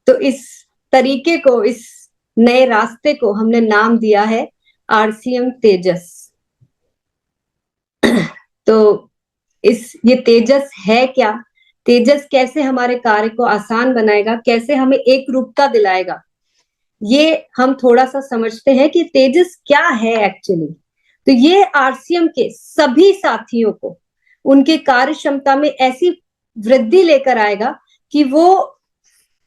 तो इस तरीके को, इस नए रास्ते को हमने नाम दिया है आरसीएम तेजस। तो ये तेजस है क्या? तेजस कैसे हमारे कार्य को आसान बनाएगा, कैसे हमें एक रूपता दिलाएगा, ये हम थोड़ा सा समझते हैं कि तेजस क्या है एक्चुअली। तो ये आरसीएम के सभी साथियों को उनके कार्य क्षमता में ऐसी वृद्धि लेकर आएगा कि वो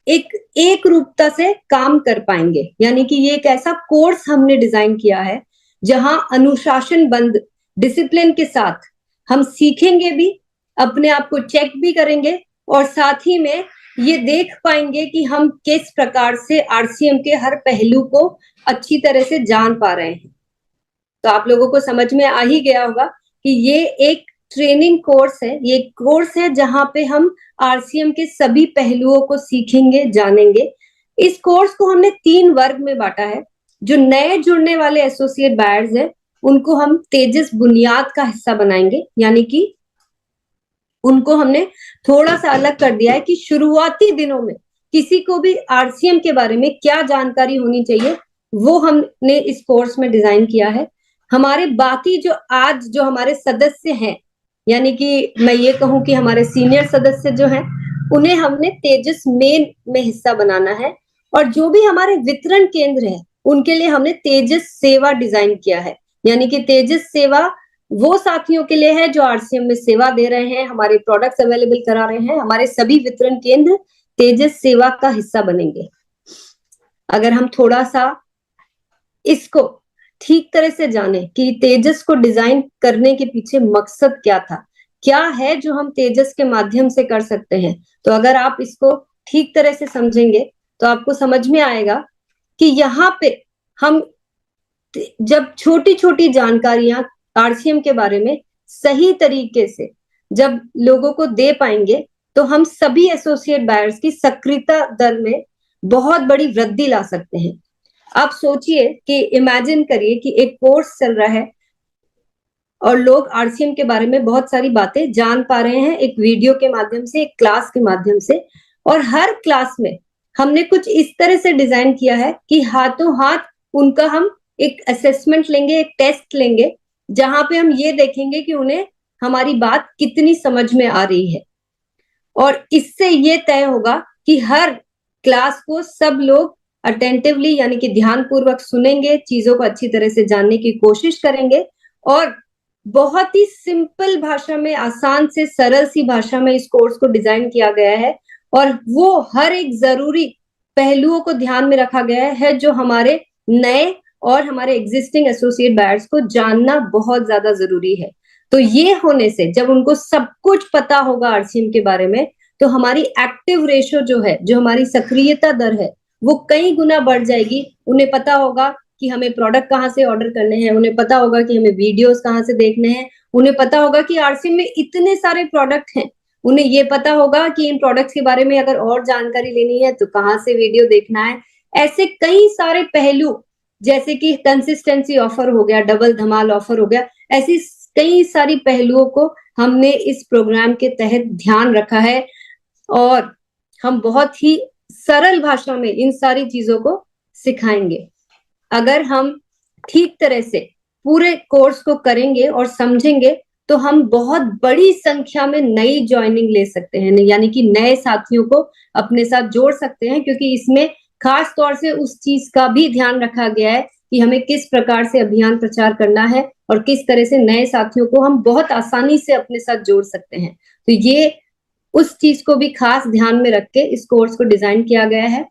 एक रूपता से काम कर पाएंगे। यानी कि ये एक ऐसा कोर्स हमने डिजाइन किया है जहां अनुशासन बंद डिसिप्लिन के साथ हम सीखेंगे भी, अपने आप को चेक भी करेंगे, और साथ ही में ये देख पाएंगे कि हम किस प्रकार से आरसीएम के हर पहलू को अच्छी तरह से जान पा रहे हैं। तो आप लोगों को समझ में आ ही गया होगा कि ये एक ट्रेनिंग कोर्स है, ये कोर्स है जहां पे हम आरसीएम के सभी पहलुओं को सीखेंगे, जानेंगे। इस कोर्स को हमने 3 वर्ग में बांटा है। जो नए जुड़ने वाले एसोसिएट बायर्स हैं, उनको हम तेजस बुनियाद का हिस्सा बनाएंगे, यानी कि उनको हमने थोड़ा सा अलग कर दिया है कि शुरुआती दिनों में किसी को भी आरसीएम के बारे में क्या जानकारी होनी चाहिए, वो हमने इस कोर्स में डिजाइन किया है। हमारे बाकी जो हमारे सदस्य हैं, यानी कि मैं ये कहूं कि हमारे सीनियर सदस्य जो हैं, उन्हें हमने तेजस मेन में हिस्सा बनाना है। और जो भी हमारे वितरण केंद्र है, उनके लिए हमने तेजस सेवा डिजाइन किया है। यानी कि तेजस सेवा वो साथियों के लिए है जो आरसीएम में सेवा दे रहे हैं, हमारे प्रोडक्ट्स अवेलेबल करा रहे हैं। हमारे सभी वितरण केंद्र तेजस सेवा का हिस्सा बनेंगे। अगर हम थोड़ा सा इसको ठीक तरह से जाने कि तेजस को डिजाइन करने के पीछे मकसद क्या था, क्या है जो हम तेजस के माध्यम से कर सकते हैं, तो अगर आप इसको ठीक तरह से समझेंगे तो आपको समझ में आएगा कि यहाँ पे हम जब छोटी छोटी जानकारियां आरसीएम के बारे में सही तरीके से जब लोगों को दे पाएंगे, तो हम सभी एसोसिएट बायर्स की सक्रियता दर में बहुत बड़ी वृद्धि ला सकते हैं। आप सोचिए कि इमेजिन करिए कि एक कोर्स चल रहा है और लोग आरसीएम के बारे में बहुत सारी बातें जान पा रहे हैं, एक वीडियो के माध्यम से, एक क्लास के माध्यम से। और हर क्लास में हमने कुछ इस तरह से डिजाइन किया है कि हाथों हाथ उनका हम एक असेसमेंट लेंगे, एक टेस्ट लेंगे, जहां पे हम ये देखेंगे कि उन्हें हमारी बात कितनी समझ में आ रही है। और इससे ये तय होगा कि हर क्लास को सब लोग अटेंटिवली, यानी कि ध्यानपूर्वक सुनेंगे, चीजों को अच्छी तरह से जानने की कोशिश करेंगे, और बहुत ही सिंपल भाषा में, आसान से सरल सी भाषा में इस कोर्स को डिजाइन किया गया है। और वो हर एक जरूरी पहलुओं को ध्यान में रखा गया है जो हमारे नए और हमारे एग्जिस्टिंग एसोसिएट बायर्स को जानना बहुत ज्यादा जरूरी है। तो ये होने से जब उनको सब कुछ पता होगा आरसीएम के बारे में, तो हमारी एक्टिव रेशो जो है, जो हमारी सक्रियता दर है, वो कई गुना बढ़ जाएगी। उन्हें पता होगा कि हमें प्रोडक्ट कहाँ से ऑर्डर करने हैं, उन्हें पता होगा कि हमें वीडियोस कहाँ से देखने हैं, उन्हें पता होगा कि आरसीएम में इतने सारे प्रोडक्ट हैं, उन्हें ये पता होगा कि इन प्रोडक्ट्स के बारे में अगर और जानकारी लेनी है तो कहाँ से वीडियो देखना है। ऐसे कई सारे पहलू, जैसे कि कंसिस्टेंसी ऑफर हो गया, डबल धमाल ऑफर हो गया, ऐसी कई सारी पहलुओं को हमने इस प्रोग्राम के तहत ध्यान रखा है। और हम बहुत ही सरल भाषा में इन सारी चीजों को सिखाएंगे। अगर हम ठीक तरह से पूरे कोर्स को करेंगे और समझेंगे, तो हम बहुत बड़ी संख्या में नई ज्वाइनिंग ले सकते हैं, यानी कि नए साथियों को अपने साथ जोड़ सकते हैं। क्योंकि इसमें खास तौर से उस चीज का भी ध्यान रखा गया है कि हमें किस प्रकार से अभियान प्रचार करना है और किस तरह से नए साथियों को हम बहुत आसानी से अपने साथ जोड़ सकते हैं। तो ये उस चीज को भी खास ध्यान में रख के इस कोर्स को डिजाइन किया गया है।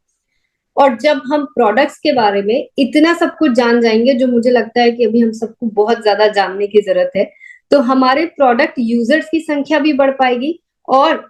और जब हम प्रोडक्ट्स के बारे में इतना सब कुछ जान जाएंगे, जो मुझे लगता है कि अभी हम सबको बहुत ज्यादा जानने की जरूरत है, तो हमारे प्रोडक्ट यूजर्स की संख्या भी बढ़ पाएगी। और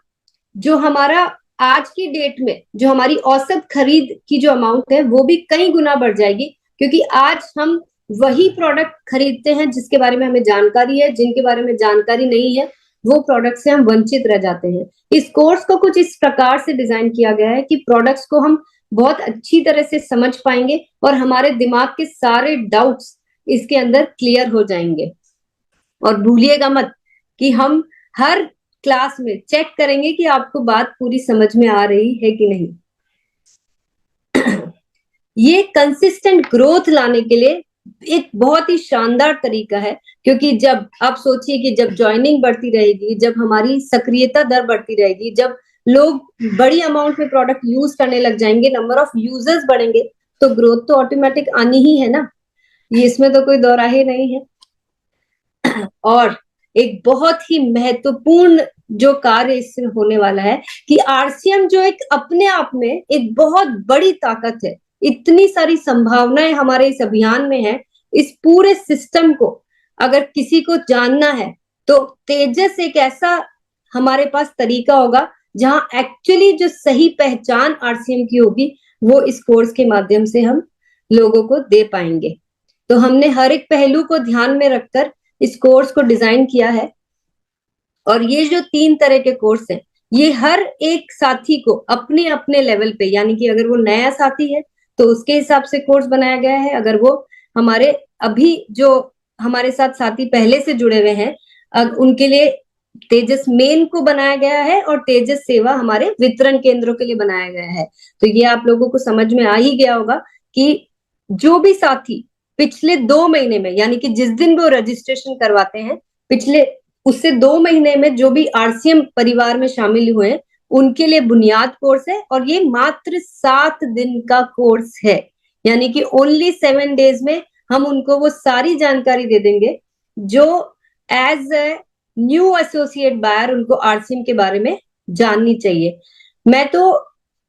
जो हमारा आज की डेट में जो हमारी औसत खरीद की जो अमाउंट है, वो भी कई गुना बढ़ जाएगी। क्योंकि आज हम वही प्रोडक्ट खरीदते हैं जिसके बारे में हमें जानकारी है, जिनके बारे में जानकारी नहीं है, वो प्रोडक्ट से हम वंचित रह जाते हैं। इस कोर्स को कुछ इस प्रकार से डिजाइन किया गया है कि प्रोडक्ट्स को हम बहुत अच्छी तरह से समझ पाएंगे और हमारे दिमाग के सारे डाउट्स इसके अंदर क्लियर हो जाएंगे। और भूलिएगा मत कि हम हर क्लास में चेक करेंगे कि आपको बात पूरी समझ में आ रही है कि नहीं। ये कंसिस्टेंट ग्रोथ लाने के लिए एक बहुत ही शानदार तरीका है, क्योंकि जब आप सोचिए कि जब ज्वाइनिंग बढ़ती रहेगी, जब हमारी सक्रियता दर बढ़ती रहेगी, जब लोग बड़ी अमाउंट में प्रोडक्ट यूज करने लग जाएंगे, नंबर ऑफ यूजर्स बढ़ेंगे, तो ग्रोथ तो ऑटोमेटिक आनी ही है ना, ये इसमें तो कोई दो राय नहीं है। और एक बहुत ही महत्वपूर्ण जो कार्य इससे होने वाला है कि आरसीएम जो एक अपने आप में एक बहुत बड़ी ताकत है, इतनी सारी संभावनाएं हमारे इस अभियान में है। इस पूरे सिस्टम को अगर किसी को जानना है तो तेजस एक ऐसा हमारे पास तरीका होगा जहां एक्चुअली जो सही पहचान आरसीएम की होगी वो इस कोर्स के माध्यम से हम लोगों को दे पाएंगे। तो हमने हर एक पहलू को ध्यान में रखकर इस कोर्स को डिजाइन किया है। और ये जो 3 तरह के कोर्स हैं, ये हर एक साथी को अपने अपने लेवल पे, यानी कि अगर वो नया साथी है तो उसके हिसाब से कोर्स बनाया गया है, अगर वो हमारे अभी जो हमारे साथ साथी पहले से जुड़े हुए हैं उनके लिए तेजस मेन को बनाया गया है, और तेजस सेवा हमारे वितरण केंद्रों के लिए बनाया गया है। तो ये आप लोगों को समझ में आ ही गया होगा कि जो भी साथी पिछले 2 महीने में, यानी कि जिस दिन वो रजिस्ट्रेशन करवाते हैं, पिछले उससे 2 महीने में जो भी आरसीएम परिवार में शामिल हुए हैं, उनके लिए बुनियाद कोर्स है, और ये मात्र 7 दिन का कोर्स है, यानी कि ओनली 7 डेज में हम उनको वो सारी जानकारी दे देंगे जो as a new associate buyer उनको आरसीएम के बारे में जाननी चाहिए। मैं तो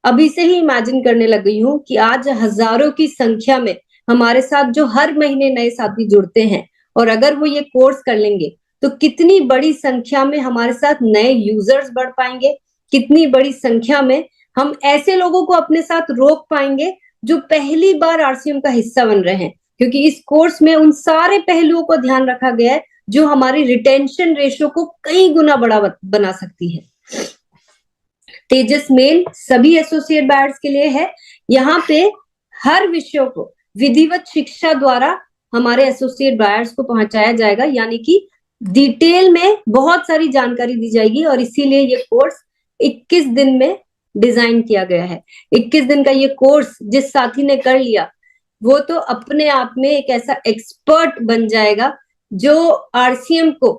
अभी से ही इमेजिन करने लग गई हूँ कि आज हजारों की संख्या में हमारे साथ जो हर महीने नए साथी जुड़ते हैं, और अगर वो ये कोर्स कर लेंगे तो कितनी बड़ी संख्या में हमारे साथ नए यूजर्स बढ़ पाएंगे, कितनी बड़ी संख्या में हम ऐसे लोगों को अपने साथ रोक पाएंगे जो पहली बार आरसीएम का हिस्सा बन रहे हैं, क्योंकि इस कोर्स में उन सारे पहलुओं को ध्यान रखा गया है जो हमारी रिटेंशन रेशो को कई गुना बड़ा बना सकती है। तेजस मेल सभी एसोसिएट बायर्स के लिए है। यहाँ पे हर विषयों को विधिवत शिक्षा द्वारा हमारे एसोसिएट बायर्स को पहुंचाया जाएगा, यानी कि डिटेल में बहुत सारी जानकारी दी जाएगी, और इसीलिए ये कोर्स 21 दिन में डिजाइन किया गया है। 21 दिन का ये कोर्स जिस साथी ने कर लिया वो तो अपने आप में एक ऐसा एक्सपर्ट बन जाएगा जो आरसीएम को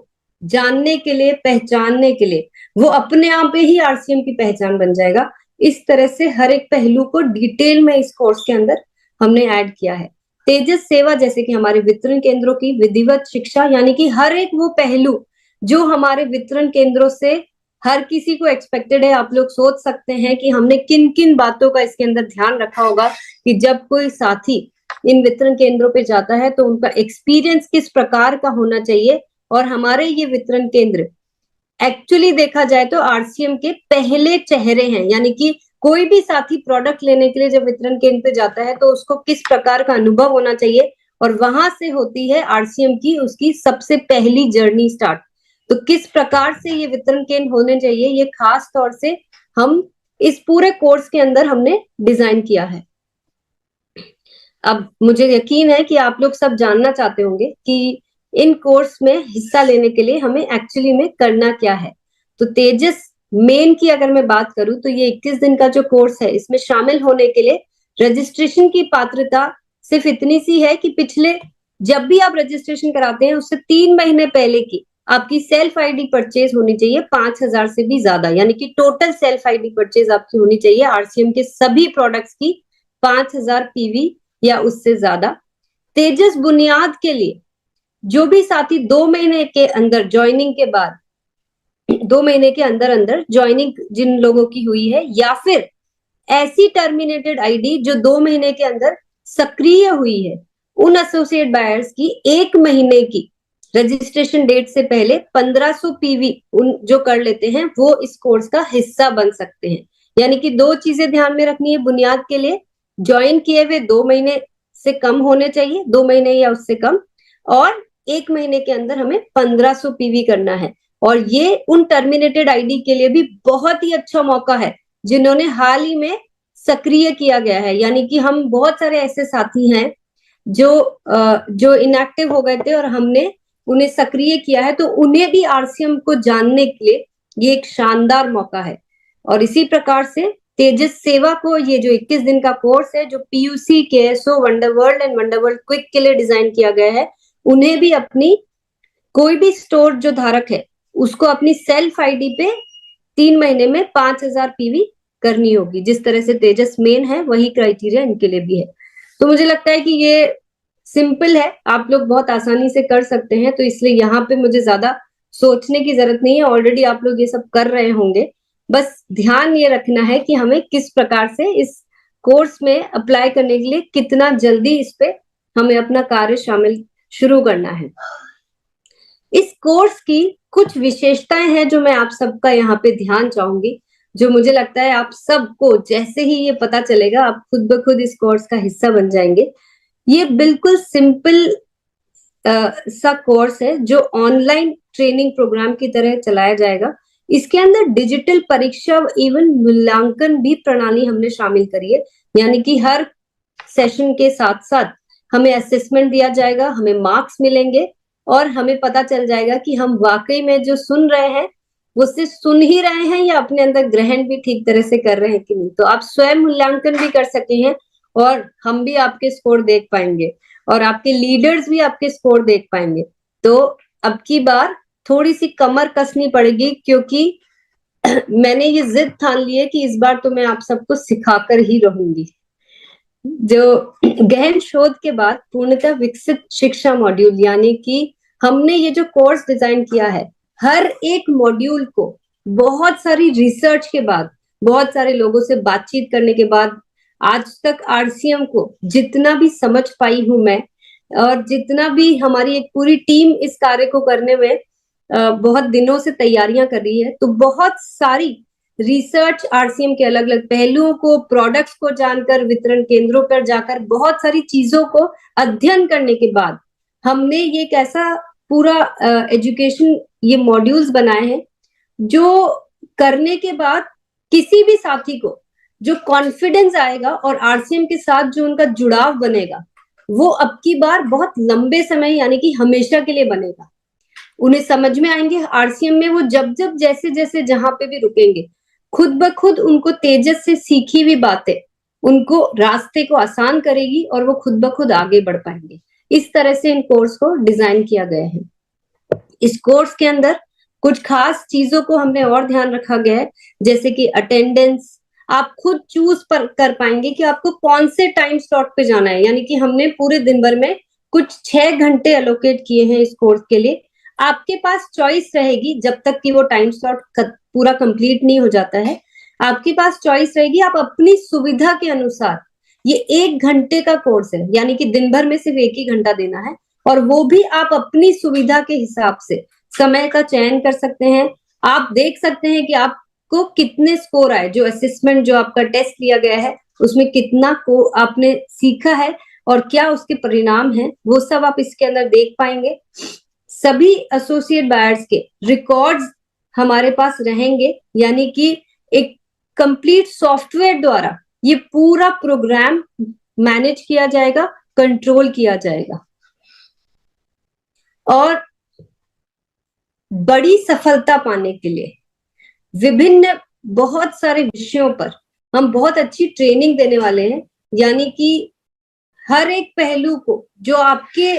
जानने के लिए, पहचानने के लिए, वो अपने आप ही आरसीएम की पहचान बन जाएगा। इस तरह से हर एक पहलू को डिटेल में इस कोर्स के अंदर हमने ऐड किया है। तेजस सेवा जैसे कि हमारे वितरण केंद्रों की विधिवत शिक्षा, यानी कि हर एक वो पहलू जो हमारे वितरण केंद्रों से हर किसी को एक्सपेक्टेड है। आप लोग सोच सकते हैं कि हमने किन किन बातों का इसके अंदर ध्यान रखा होगा कि जब कोई साथी इन वितरण केंद्रों पे जाता है तो उनका एक्सपीरियंस किस प्रकार का होना चाहिए। और हमारे ये वितरण केंद्र एक्चुअली देखा जाए तो आरसीएम के पहले चेहरे हैं, यानी कि कोई भी साथी प्रोडक्ट लेने के लिए जब वितरण केंद्र पे जाता है तो उसको किस प्रकार का अनुभव होना चाहिए, और वहां से होती है आरसीएम की उसकी सबसे पहली जर्नी स्टार्ट। तो किस प्रकार से ये वितरण केंद्र होने चाहिए, ये खास तौर से हम इस पूरे कोर्स के अंदर हमने डिजाइन किया है। अब मुझे यकीन है कि आप लोग सब जानना चाहते होंगे कि इन कोर्स में हिस्सा लेने के लिए हमें एक्चुअली में करना क्या है। तो तेजस मेन की अगर मैं बात करूं तो ये 21 दिन का जो कोर्स है, इसमें शामिल होने के लिए रजिस्ट्रेशन की पात्रता सिर्फ इतनी सी है कि पिछले जब भी आप रजिस्ट्रेशन कराते हैं उससे 3 महीने पहले की आपकी सेल्फ आईडी परचेज होनी चाहिए 5,000 से भी ज्यादा, यानी कि टोटल सेल्फ आईडी परचेज आपकी होनी चाहिए आरसीएम के सभी प्रोडक्ट्स की 5,000 पीवी या उससे ज्यादा। तेजस बुनियाद के लिए जो भी साथी 2 महीने के अंदर ज्वाइनिंग के बाद, 2 महीने के अंदर अंदर ज्वाइनिंग जिन लोगों की हुई है, या फिर ऐसी टर्मिनेटेड आईडी जो 2 महीने के अंदर सक्रिय हुई है, उन एसोसिएट बायर्स की 1 महीने की रजिस्ट्रेशन डेट से पहले 1500 पीवी उन जो कर लेते हैं वो इस कोर्स का हिस्सा बन सकते हैं। यानी कि 2 चीजें ध्यान में रखनी है बुनियाद के लिए, ज्वाइन किए हुए 2 महीने से कम होने चाहिए, 2 महीने या उससे कम, और 1 महीने के अंदर हमें 1500 पीवी करना है। और ये उन टर्मिनेटेड आईडी के लिए भी बहुत ही अच्छा मौका है जिन्होंने हाल ही में सक्रिय किया गया है, यानी कि हम बहुत सारे ऐसे साथी हैं जो इनएक्टिव हो गए थे और हमने उन्हें सक्रिय किया है, तो उन्हें भी आरसीएम को जानने के लिए ये एक शानदार मौका है। और इसी प्रकार से तेजस सेवा को ये जो 21 दिन का कोर्स है जो पीयूसी, केएसओ, वंडरवर्ल्ड एंड वंडरवर्ल्ड क्विक के लिए डिजाइन किया गया है, उन्हें भी अपनी कोई भी स्टोर जो धारक है उसको अपनी सेल्फ आईडी पे 3 महीने में 5,000 पीवी करनी होगी। जिस तरह से तेजस मेन है वही क्राइटेरिया इनके लिए भी है। तो मुझे लगता है कि ये सिंपल है, आप लोग बहुत आसानी से कर सकते हैं, तो इसलिए यहाँ पे मुझे ज्यादा सोचने की जरूरत नहीं है, ऑलरेडी आप लोग ये सब कर रहे होंगे। बस ध्यान ये रखना है कि हमें किस प्रकार से इस कोर्स में अप्लाई करने के लिए कितना जल्दी इस पे हमें अपना कार्य शामिल शुरू करना है। इस कोर्स की कुछ विशेषताएं हैं जो मैं आप सबका यहाँ पे ध्यान चाहूंगी, जो मुझे लगता है आप सबको जैसे ही ये पता चलेगा आप खुद ब खुद इस कोर्स का हिस्सा बन जाएंगे। ये बिल्कुल सिंपल सा कोर्स है जो ऑनलाइन ट्रेनिंग प्रोग्राम की तरह चलाया जाएगा। इसके अंदर डिजिटल परीक्षा एवं मूल्यांकन भी प्रणाली हमने शामिल करी है, यानी कि हर सेशन के साथ साथ हमें असेसमेंट दिया जाएगा, हमें मार्क्स मिलेंगे और हमें पता चल जाएगा कि हम वाकई में जो सुन रहे हैं वो सिर्फ सुन ही रहे हैं या अपने अंदर ग्रहण भी ठीक तरह से कर रहे हैं कि नहीं। तो आप स्वयं मूल्यांकन भी कर सके हैं और हम भी आपके स्कोर देख पाएंगे और आपके लीडर्स भी आपके स्कोर देख पाएंगे। तो अब की बार थोड़ी सी कमर कसनी पड़ेगी, क्योंकि मैंने ये जिद ठान ली है कि इस बार तो मैं आप सबको सिखाकर ही रहूंगी। जो गहन शोध के बाद पूर्णतः विकसित शिक्षा मॉड्यूल, यानी कि हमने ये जो कोर्स डिजाइन किया है, हर एक मॉड्यूल को बहुत सारी रिसर्च के बाद, बहुत सारे लोगों से बातचीत करने के बाद, आज तक आरसीएम को जितना भी समझ पाई हूं मैं और जितना भी हमारी एक पूरी टीम इस कार्य को करने में बहुत दिनों से तैयारियां कर रही है, तो बहुत सारी रिसर्च आरसीएम के अलग अलग पहलुओं को, प्रोडक्ट्स को जानकर, वितरण केंद्रों पर जाकर बहुत सारी चीजों को अध्ययन करने के बाद हमने ये एक ऐसा पूरा एजुकेशन ये मॉड्यूल्स बनाए हैं जो करने के बाद किसी भी साथी को जो कॉन्फिडेंस आएगा और आरसीएम के साथ जो उनका जुड़ाव बनेगा वो अब की बार बहुत लंबे समय यानी कि हमेशा के लिए बनेगा। उन्हें समझ में आएंगे आरसीएम में, वो जब जब जैसे जैसे जहां पे भी रुकेंगे खुद ब खुद उनको तेजस से सीखी हुई बातें उनको रास्ते को आसान करेगी और वो खुद ब खुद आगे बढ़ पाएंगे। इस तरह से इन कोर्स को डिजाइन किया गया है। इस कोर्स के अंदर कुछ खास चीजों को हमने और ध्यान रखा गया है, जैसे कि अटेंडेंस आप खुद चूज कर पाएंगे कि आपको कौन से टाइम स्लॉट पे जाना है, यानी कि हमने पूरे दिन भर में कुछ 6 घंटे एलोकेट किए हैं इस कोर्स के लिए। आपके पास चॉइस रहेगी जब तक कि वो टाइम स्लॉट पूरा कंप्लीट नहीं हो जाता है, आपके पास चॉइस रहेगी, आप अपनी सुविधा के अनुसार। ये 1 घंटे का कोर्स है, यानी कि दिन भर में सिर्फ 1 ही घंटा देना है और वो भी आप अपनी सुविधा के हिसाब से समय का चयन कर सकते हैं। आप देख सकते हैं कि आपको कितने स्कोर आए, जो असेसमेंट जो आपका टेस्ट लिया गया है उसमें कितना को आपने सीखा है और क्या उसके परिणाम हैं, वो सब आप इसके अंदर देख पाएंगे। सभी एसोसिएट बायर्स के रिकॉर्ड्स हमारे पास रहेंगे, यानी कि एक कंप्लीट सॉफ्टवेयर द्वारा ये पूरा प्रोग्राम मैनेज किया जाएगा, कंट्रोल किया जाएगा। और बड़ी सफलता पाने के लिए विभिन्न बहुत सारे विषयों पर हम बहुत अच्छी ट्रेनिंग देने वाले हैं, यानी कि हर एक पहलू को जो आपके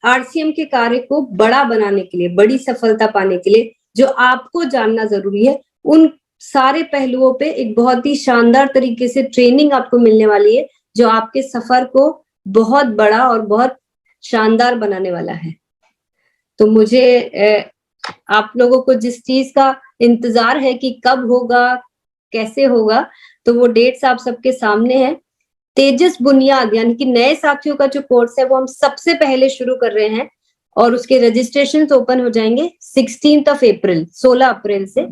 आरसीएम के कार्य को बड़ा बनाने के लिए, बड़ी सफलता पाने के लिए जो आपको जानना जरूरी है, उन सारे पहलुओं पे एक बहुत ही शानदार तरीके से ट्रेनिंग आपको मिलने वाली है, जो आपके सफर को बहुत बड़ा और बहुत शानदार बनाने वाला है। तो मुझे आप लोगों को जिस चीज का इंतजार है कि कब होगा, कैसे होगा, तो वो डेट्स आप सबके सामने है। तेजस बुनियाद यानी कि नए साथियों का जो कोर्स है वो हम सबसे पहले शुरू कर रहे हैं और उसके रजिस्ट्रेशन ओपन हो जाएंगे 16 अप्रैल 16 अप्रैल से।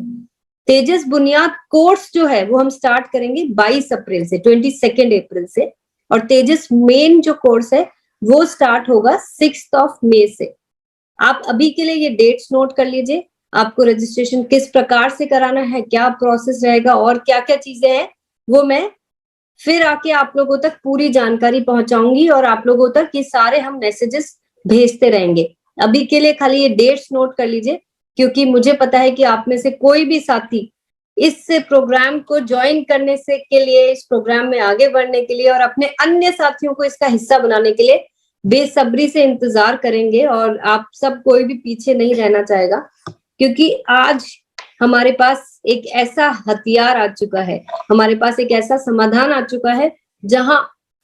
तेजस बुनियाद कोर्स जो है वो हम स्टार्ट करेंगे 22 अप्रैल से 22 अप्रैल से, और तेजस मेन जो कोर्स है वो स्टार्ट होगा 6 मई से। आप अभी के लिए ये डेट्स नोट कर लीजिए, आपको रजिस्ट्रेशन किस प्रकार से कराना है, क्या प्रोसेस रहेगा और क्या क्या चीजें हैं, वो मैं फिर आके आप लोगों तक पूरी जानकारी पहुंचाऊंगी और आप लोगों तक ये सारे हम मैसेजेस भेजते रहेंगे। अभी के लिए खाली ये डेट्स नोट कर लीजिए, क्योंकि मुझे पता है कि आप में से कोई भी साथी इस प्रोग्राम को ज्वाइन करने से के लिए, इस प्रोग्राम में आगे बढ़ने के लिए और अपने अन्य साथियों को इसका हिस्सा बनाने के लिए बेसब्री से इंतजार करेंगे। और आप सब कोई भी पीछे नहीं रहना चाहेगा, क्योंकि आज हमारे पास एक ऐसा हथियार आ चुका है, हमारे पास एक ऐसा समाधान आ चुका है जहां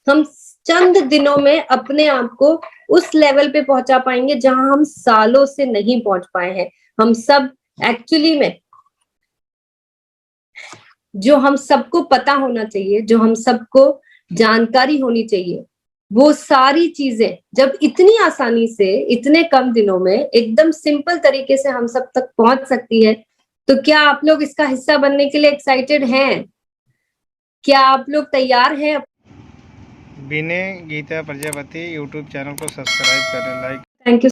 हम चंद दिनों में अपने आप को उस लेवल पे पहुंचा पाएंगे जहां हम सालों से नहीं पहुंच पाए हैं। हम सब एक्चुअली में, जो हम सबको पता होना चाहिए, जो हम सबको जानकारी होनी चाहिए, वो सारी चीजें जब इतनी आसानी से इतने कम दिनों में एकदम सिंपल तरीके से हम सब तक पहुंच सकती है, तो क्या आप लोग इसका हिस्सा बनने के लिए एक्साइटेड हैं? क्या आप लोग तैयार हैं? विनय गीता प्रजापति यूट्यूब चैनल को सब्सक्राइब करें, लाइक। Thank you.